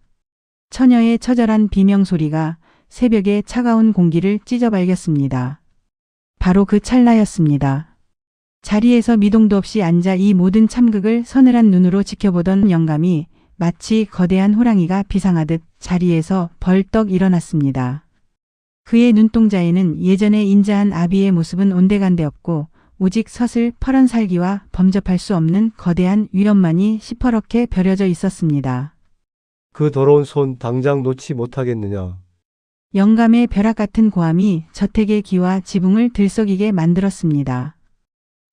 처녀의 처절한 비명소리가 새벽의 차가운 공기를 찢어발겼습니다. 바로 그 찰나였습니다. 자리에서 미동도 없이 앉아 이 모든 참극을 서늘한 눈으로 지켜보던 영감이 마치 거대한 호랑이가 비상하듯 자리에서 벌떡 일어났습니다. 그의 눈동자에는 예전의 인자한 아비의 모습은 온데간데 없고 오직 서슬퍼런 살기와 범접할 수 없는 거대한 위험만이 시퍼렇게 벼려져 있었습니다. 그 더러운 손 당장 놓지 못하겠느냐. 영감의 벼락 같은 고함이 저택의 기와 지붕을 들썩이게 만들었습니다.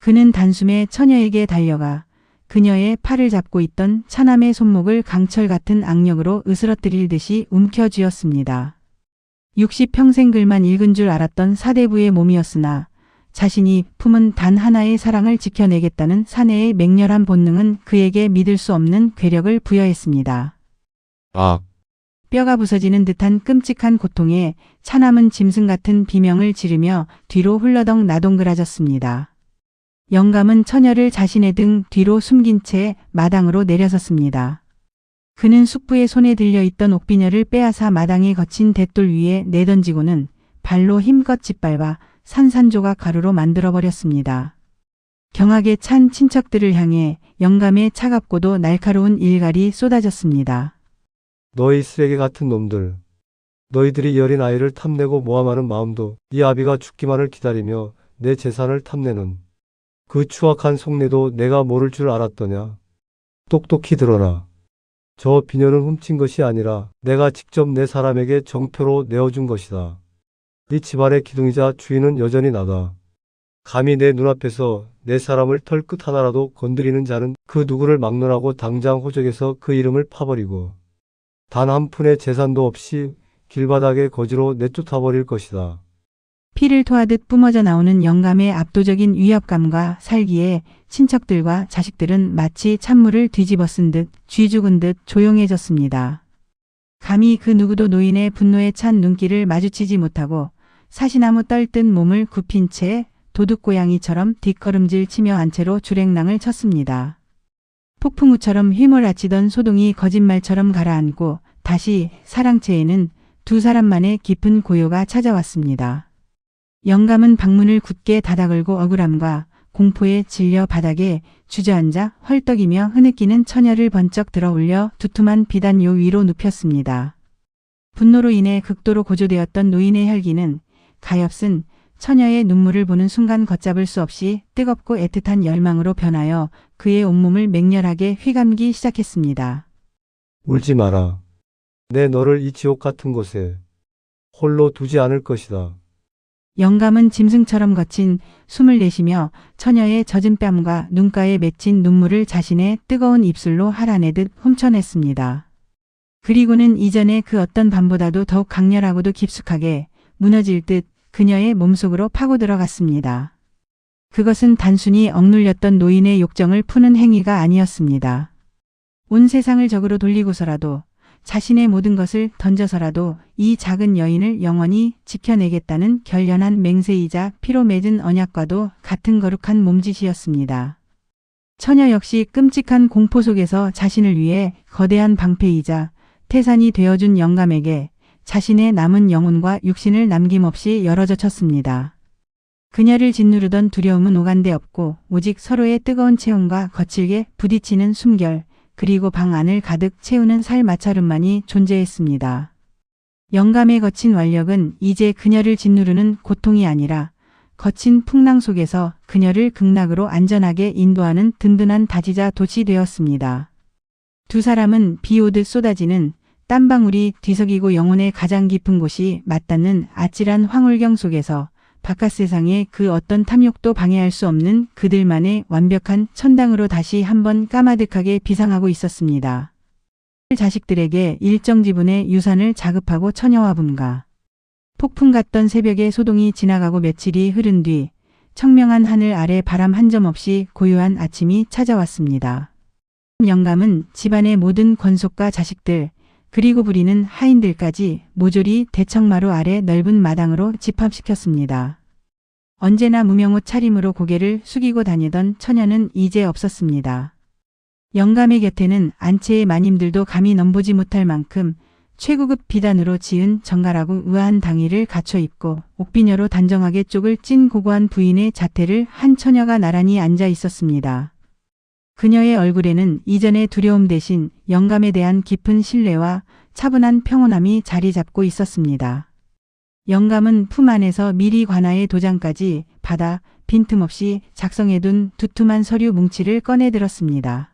그는 단숨에 처녀에게 달려가 그녀의 팔을 잡고 있던 차남의 손목을 강철 같은 악력으로 으스러뜨릴 듯이 움켜쥐었습니다. 60평생 글만 읽은 줄 알았던 사대부의 몸이었으나 자신이 품은 단 하나의 사랑을 지켜내겠다는 사내의 맹렬한 본능은 그에게 믿을 수 없는 괴력을 부여했습니다. 아, 뼈가 부서지는 듯한 끔찍한 고통에 차남은 짐승 같은 비명을 지르며 뒤로 훌러덩 나동그라졌습니다. 영감은 처녀를 자신의 등 뒤로 숨긴 채 마당으로 내려섰습니다. 그는 숙부의 손에 들려있던 옥비녀를 빼앗아 마당에 거친 대돌 위에 내던지고는 발로 힘껏 짓밟아 산산조각 가루로 만들어버렸습니다. 경악에 찬 친척들을 향해 영감의 차갑고도 날카로운 일갈이 쏟아졌습니다. 너희 쓰레기 같은 놈들. 너희들이 이 어린 아이를 탐내고 모함하는 마음도 이 아비가 죽기만을 기다리며 내 재산을 탐내는 그 추악한 속내도 내가 모를 줄 알았더냐. 똑똑히 들어라. 저 비녀는 훔친 것이 아니라 내가 직접 내 사람에게 정표로 내어준 것이다. 이 집안의 기둥이자 주인은 여전히 나다. 감히 내 눈앞에서 내 사람을 털끝 하나라도 건드리는 자는 그 누구를 막론하고 당장 호적에서 그 이름을 파버리고 단 한 푼의 재산도 없이 길바닥에 거지로 내쫓아버릴 것이다. 피를 토하듯 뿜어져 나오는 영감의 압도적인 위협감과 살기에 친척들과 자식들은 마치 찬물을 뒤집어 쓴 듯 쥐 죽은 듯 조용해졌습니다. 감히 그 누구도 노인의 분노에 찬 눈길을 마주치지 못하고 사시나무 떨뜬 몸을 굽힌 채 도둑고양이처럼 뒷걸음질 치며 한 채로 주랭랑을 쳤습니다. 폭풍우처럼 휘몰아치던 소동이 거짓말처럼 가라앉고 다시 사랑채에는 두 사람만의 깊은 고요가 찾아왔습니다. 영감은 방문을 굳게 닫아걸고 억울함과 공포에 질려 바닥에 주저앉아 헐떡이며 흐느끼는 처녀를 번쩍 들어 올려 두툼한 비단요 위로 눕혔습니다. 분노로 인해 극도로 고조되었던 노인의 혈기는 가엾은 처녀의 눈물을 보는 순간 걷잡을 수 없이 뜨겁고 애틋한 열망으로 변하여 그의 온몸을 맹렬하게 휘감기 시작했습니다. 울지 마라. 내 너를 이 지옥 같은 곳에 홀로 두지 않을 것이다. 영감은 짐승처럼 거친 숨을 내쉬며 처녀의 젖은 뺨과 눈가에 맺힌 눈물을 자신의 뜨거운 입술로 할아내듯 훔쳐냈습니다. 그리고는 이전의 그 어떤 밤보다도 더욱 강렬하고도 깊숙하게 무너질 듯 그녀의 몸속으로 파고 들어갔습니다. 그것은 단순히 억눌렸던 노인의 욕정을 푸는 행위가 아니었습니다. 온 세상을 적으로 돌리고서라도 자신의 모든 것을 던져서라도 이 작은 여인을 영원히 지켜내겠다는 결연한 맹세이자 피로 맺은 언약과도 같은 거룩한 몸짓이었습니다. 처녀 역시 끔찍한 공포 속에서 자신을 위해 거대한 방패이자 태산이 되어준 영감에게 자신의 남은 영혼과 육신을 남김없이 열어젖혔습니다. 그녀를 짓누르던 두려움은 오간데 없고 오직 서로의 뜨거운 체온과 거칠게 부딪히는 숨결, 그리고 방 안을 가득 채우는 살마차름만이 존재했습니다. 영감의 거친 완력은 이제 그녀를 짓누르는 고통이 아니라 거친 풍랑 속에서 그녀를 극락으로 안전하게 인도하는 든든한 다지자 돛이 되었습니다. 두 사람은 비 오듯 쏟아지는 땀방울이 뒤섞이고 영혼의 가장 깊은 곳이 맞닿는 아찔한 황홀경 속에서 바깥 세상의 그 어떤 탐욕도 방해할 수 없는 그들만의 완벽한 천당으로 다시 한번 까마득하게 비상하고 있었습니다. 자식들에게 일정 지분의 유산을 자급하고 처녀와 분가. 폭풍 같던 새벽의 소동이 지나가고 며칠이 흐른 뒤 청명한 하늘 아래 바람 한 점 없이 고요한 아침이 찾아왔습니다. 영감은 집안의 모든 권속과 자식들, 그리고 부리는 하인들까지 모조리 대청마루 아래 넓은 마당으로 집합시켰습니다. 언제나 무명옷 차림으로 고개를 숙이고 다니던 처녀는 이제 없었습니다. 영감의 곁에는 안채의 마님들도 감히 넘보지 못할 만큼 최고급 비단으로 지은 정갈하고 우아한 당의를 갖춰 입고 옥비녀로 단정하게 쪽을 찐 고고한 부인의 자태를 한 처녀가 나란히 앉아 있었습니다. 그녀의 얼굴에는 이전의 두려움 대신 영감에 대한 깊은 신뢰와 차분한 평온함이 자리 잡고 있었습니다. 영감은 품 안에서 미리 관아의 도장까지 받아 빈틈없이 작성해둔 두툼한 서류 뭉치를 꺼내들었습니다.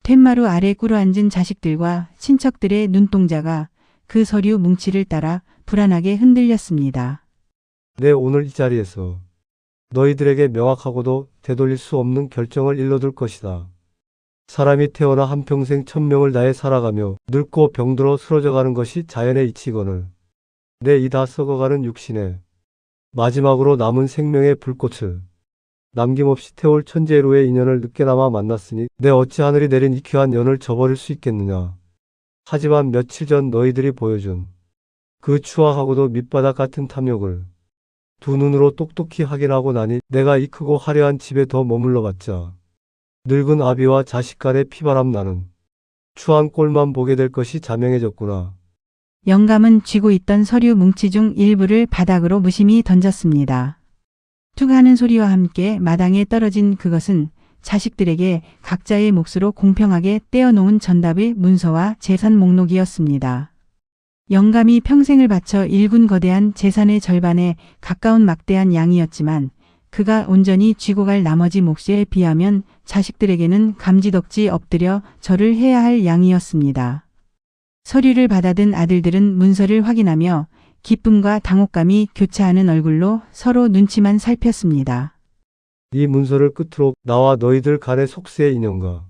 툇마루 아래 꿇어앉은 자식들과 친척들의 눈동자가 그 서류 뭉치를 따라 불안하게 흔들렸습니다. 내 오늘 이 자리에서 너희들에게 명확하고도 되돌릴 수 없는 결정을 일러둘 것이다. 사람이 태어나 한평생 천명을 다해 살아가며 늙고 병들어 쓰러져가는 것이 자연의 이치거늘 내 이 다 썩어가는 육신에 마지막으로 남은 생명의 불꽃을 남김없이 태울 천재로의 인연을 늦게나마 만났으니 내 어찌 하늘이 내린 이 귀한 연을 저버릴 수 있겠느냐. 하지만 며칠 전 너희들이 보여준 그 추악하고도 밑바닥 같은 탐욕을 두 눈으로 똑똑히 확인하고 나니 내가 이 크고 화려한 집에 더 머물러 봤자 늙은 아비와 자식 간의 피바람 나는 추한 꼴만 보게 될 것이 자명해졌구나. 영감은 쥐고 있던 서류 뭉치 중 일부를 바닥으로 무심히 던졌습니다. 툭 하는 소리와 함께 마당에 떨어진 그것은 자식들에게 각자의 몫으로 공평하게 떼어놓은 전답의 문서와 재산 목록이었습니다. 영감이 평생을 바쳐 일군 거대한 재산의 절반에 가까운 막대한 양이었지만 그가 온전히 쥐고 갈 나머지 몫에 비하면 자식들에게는 감지덕지 엎드려 절을 해야 할 양이었습니다. 서류를 받아든 아들들은 문서를 확인하며 기쁨과 당혹감이 교차하는 얼굴로 서로 눈치만 살폈습니다. 이 문서를 끝으로 나와 너희들 간의 속세의 인연과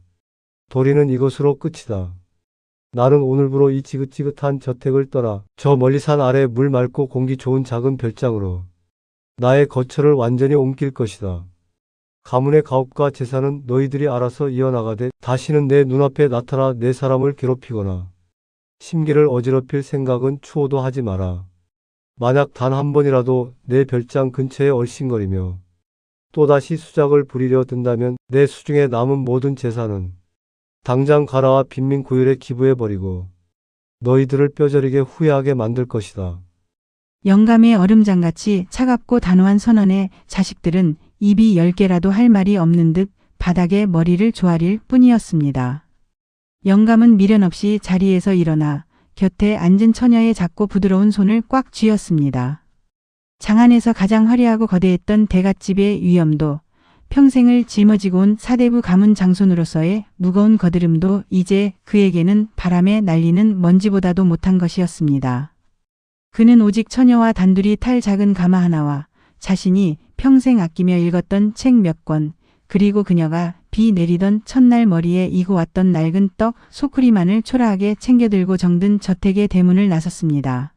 도리는 이것으로 끝이다. 나는 오늘부로 이 지긋지긋한 저택을 떠나 저 멀리 산 아래 물 맑고 공기 좋은 작은 별장으로 나의 거처를 완전히 옮길 것이다. 가문의 가업과 재산은 너희들이 알아서 이어나가되 다시는 내 눈앞에 나타나 내 사람을 괴롭히거나 심기를 어지럽힐 생각은 추호도 하지 마라. 만약 단 한 번이라도 내 별장 근처에 얼씬거리며 또다시 수작을 부리려 든다면 내 수중에 남은 모든 재산은 당장 가라와 빈민고율에 기부해버리고 너희들을 뼈저리게 후회하게 만들 것이다. 영감의 얼음장같이 차갑고 단호한 선언에 자식들은 입이 10개라도 할 말이 없는 듯 바닥에 머리를 조아릴 뿐이었습니다. 영감은 미련 없이 자리에서 일어나 곁에 앉은 처녀의 작고 부드러운 손을 꽉 쥐었습니다. 장안에서 가장 화려하고 거대했던 대갓집의 위엄도 평생을 짊어지고 온 사대부 가문 장손으로서의 무거운 거드름도 이제 그에게는 바람에 날리는 먼지보다도 못한 것이었습니다. 그는 오직 처녀와 단둘이 탈 작은 가마 하나와 자신이 평생 아끼며 읽었던 책 몇 권, 그리고 그녀가 비 내리던 첫날 머리에 이고 왔던 낡은 떡, 소쿠리만을 초라하게 챙겨들고 정든 저택의 대문을 나섰습니다.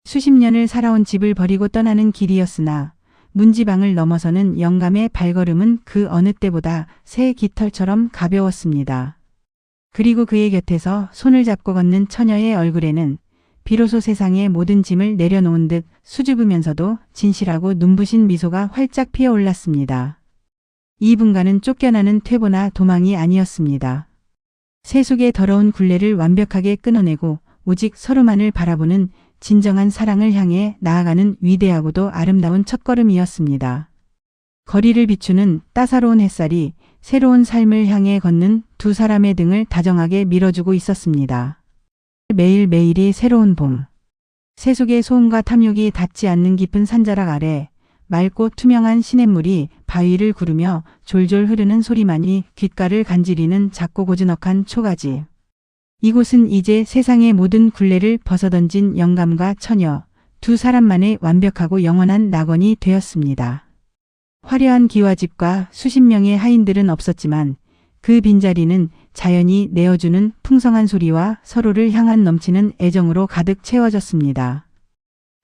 수십 년을 살아온 집을 버리고 떠나는 길이었으나 문지방을 넘어서는 영감의 발걸음은 그 어느 때보다 새 깃털처럼 가벼웠습니다. 그리고 그의 곁에서 손을 잡고 걷는 처녀의 얼굴에는 비로소 세상의 모든 짐을 내려놓은 듯 수줍으면서도 진실하고 눈부신 미소가 활짝 피어올랐습니다. 이분간은 쫓겨나는 퇴보나 도망이 아니었습니다. 세속의 더러운 굴레를 완벽하게 끊어내고 오직 서로만을 바라보는 진정한 사랑을 향해 나아가는 위대하고도 아름다운 첫걸음이었습니다. 거리를 비추는 따사로운 햇살이 새로운 삶을 향해 걷는 두 사람의 등을 다정하게 밀어주고 있었습니다. 매일매일이 새로운 봄. 세속의 소음과 탐욕이 닿지 않는 깊은 산자락 아래 맑고 투명한 시냇물이 바위를 구르며 졸졸 흐르는 소리만이 귓가를 간지리는 작고 고즈넉한 초가지. 이곳은 이제 세상의 모든 굴레를 벗어던진 영감과 처녀, 두 사람만의 완벽하고 영원한 낙원이 되었습니다. 화려한 기와집과 수십 명의 하인들은 없었지만 그 빈자리는 자연이 내어주는 풍성한 소리와 서로를 향한 넘치는 애정으로 가득 채워졌습니다.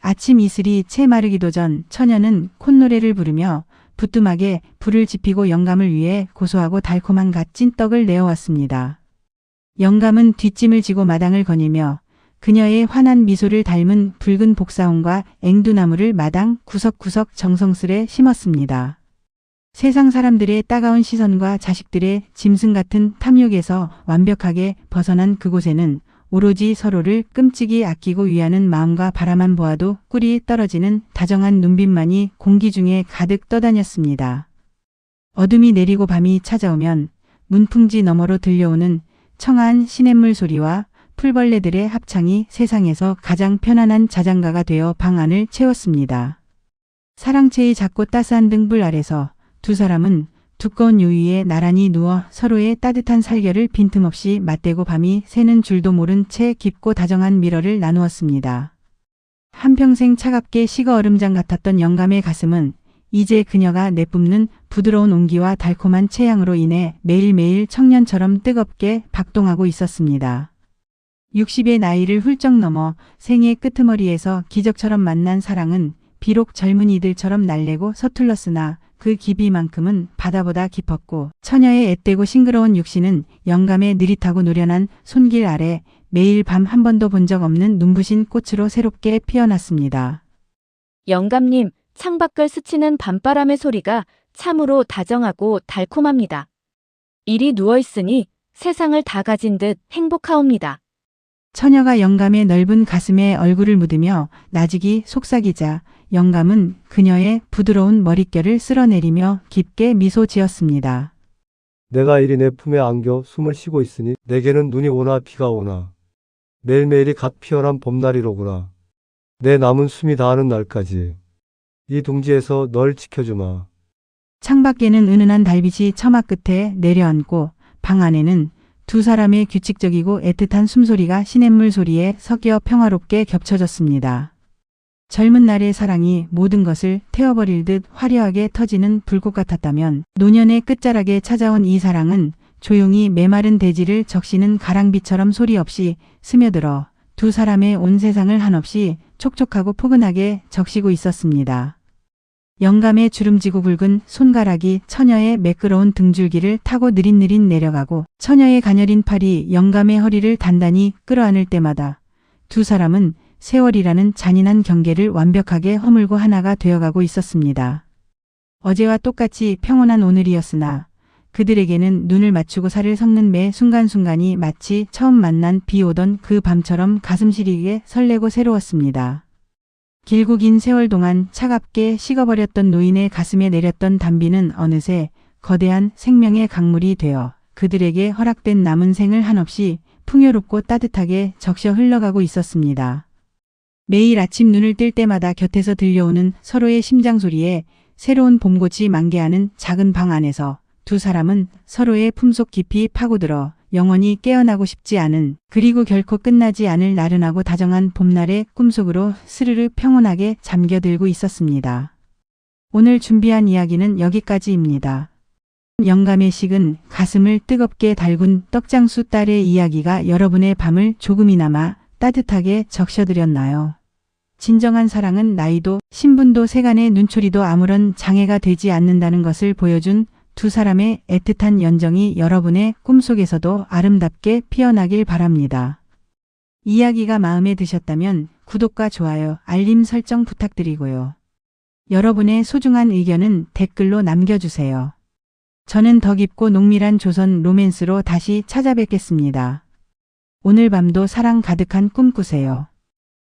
아침 이슬이 채 마르기도 전 처녀는 콧노래를 부르며 부뚜막에 불을 지피고 영감을 위해 고소하고 달콤한 갓 찐 떡을 내어왔습니다. 영감은 뒷짐을 지고 마당을 거니며 그녀의 환한 미소를 닮은 붉은 복사홍과 앵두나무를 마당 구석구석 정성스레 심었습니다. 세상 사람들의 따가운 시선과 자식들의 짐승 같은 탐욕에서 완벽하게 벗어난 그곳에는 오로지 서로를 끔찍이 아끼고 위하는 마음과 바라만 보아도 꿀이 떨어지는 다정한 눈빛만이 공기 중에 가득 떠다녔습니다. 어둠이 내리고 밤이 찾아오면 문풍지 너머로 들려오는 청아한 시냇물 소리와 풀벌레들의 합창이 세상에서 가장 편안한 자장가가 되어 방 안을 채웠습니다. 사랑채의 작고 따스한 등불 아래서 두 사람은 두꺼운 요위에 나란히 누워 서로의 따뜻한 살결을 빈틈없이 맞대고 밤이 새는 줄도 모른 채 깊고 다정한 밀어를 나누었습니다. 한평생 차갑게 식어 얼음장 같았던 영감의 가슴은 이제 그녀가 내뿜는 부드러운 온기와 달콤한 체향으로 인해 매일매일 청년처럼 뜨겁게 박동하고 있었습니다. 60의 나이를 훌쩍 넘어 생의 끄트머리에서 기적처럼 만난 사랑은 비록 젊은이들처럼 날래고 서툴렀으나 그 깊이만큼은 바다보다 깊었고 처녀의 앳되고 싱그러운 육신은 영감의 느릿하고 노련한 손길 아래 매일 밤 한 번도 본 적 없는 눈부신 꽃으로 새롭게 피어났습니다. 영감님, 창밖을 스치는 밤바람의 소리가 참으로 다정하고 달콤합니다. 이리 누워있으니 세상을 다 가진 듯 행복하옵니다. 처녀가 영감의 넓은 가슴에 얼굴을 묻으며 나직이 속삭이자 영감은 그녀의 부드러운 머릿결을 쓸어내리며 깊게 미소 지었습니다. 내가 이리 내 품에 안겨 숨을 쉬고 있으니 내게는 눈이 오나 비가 오나 매일매일이 갓 피어난 봄날이로구나. 내 남은 숨이 다하는 날까지 이 둥지에서 널 지켜주마. 창밖에는 은은한 달빛이 처마 끝에 내려앉고 방 안에는 두 사람의 규칙적이고 애틋한 숨소리가 시냇물 소리에 섞여 평화롭게 겹쳐졌습니다. 젊은 날의 사랑이 모든 것을 태워버릴 듯 화려하게 터지는 불꽃 같았다면 노년의 끝자락에 찾아온 이 사랑은 조용히 메마른 대지를 적시는 가랑비처럼 소리 없이 스며들어 두 사람의 온 세상을 한없이 촉촉하고 포근하게 적시고 있었습니다. 영감의 주름지고 굵은 손가락이 처녀의 매끄러운 등줄기를 타고 느릿느릿 내려가고 처녀의 가녀린 팔이 영감의 허리를 단단히 끌어안을 때마다 두 사람은 세월이라는 잔인한 경계를 완벽하게 허물고 하나가 되어가고 있었습니다. 어제와 똑같이 평온한 오늘이었으나 그들에게는 눈을 맞추고 살을 섞는 매 순간순간이 마치 처음 만난 비 오던 그 밤처럼 가슴 시리게 설레고 새로웠습니다. 길고 긴 세월 동안 차갑게 식어버렸던 노인의 가슴에 내렸던 단비는 어느새 거대한 생명의 강물이 되어 그들에게 허락된 남은 생을 한없이 풍요롭고 따뜻하게 적셔 흘러가고 있었습니다. 매일 아침 눈을 뜰 때마다 곁에서 들려오는 서로의 심장 소리에 새로운 봄꽃이 만개하는 작은 방 안에서 두 사람은 서로의 품속 깊이 파고들어 영원히 깨어나고 싶지 않은 그리고 결코 끝나지 않을 나른하고 다정한 봄날의 꿈속으로 스르르 평온하게 잠겨들고 있었습니다. 오늘 준비한 이야기는 여기까지입니다. 영감의 식은 가슴을 뜨겁게 달군 떡장수 딸의 이야기가 여러분의 밤을 조금이나마 따뜻하게 적셔드렸나요? 진정한 사랑은 나이도 신분도 세간의 눈초리도 아무런 장애가 되지 않는다는 것을 보여준 두 사람의 애틋한 연정이 여러분의 꿈속에서도 아름답게 피어나길 바랍니다. 이야기가 마음에 드셨다면 구독과 좋아요, 알림 설정 부탁드리고요. 여러분의 소중한 의견은 댓글로 남겨주세요. 저는 더 깊고 농밀한 조선 로맨스로 다시 찾아뵙겠습니다. 오늘 밤도 사랑 가득한 꿈 꾸세요.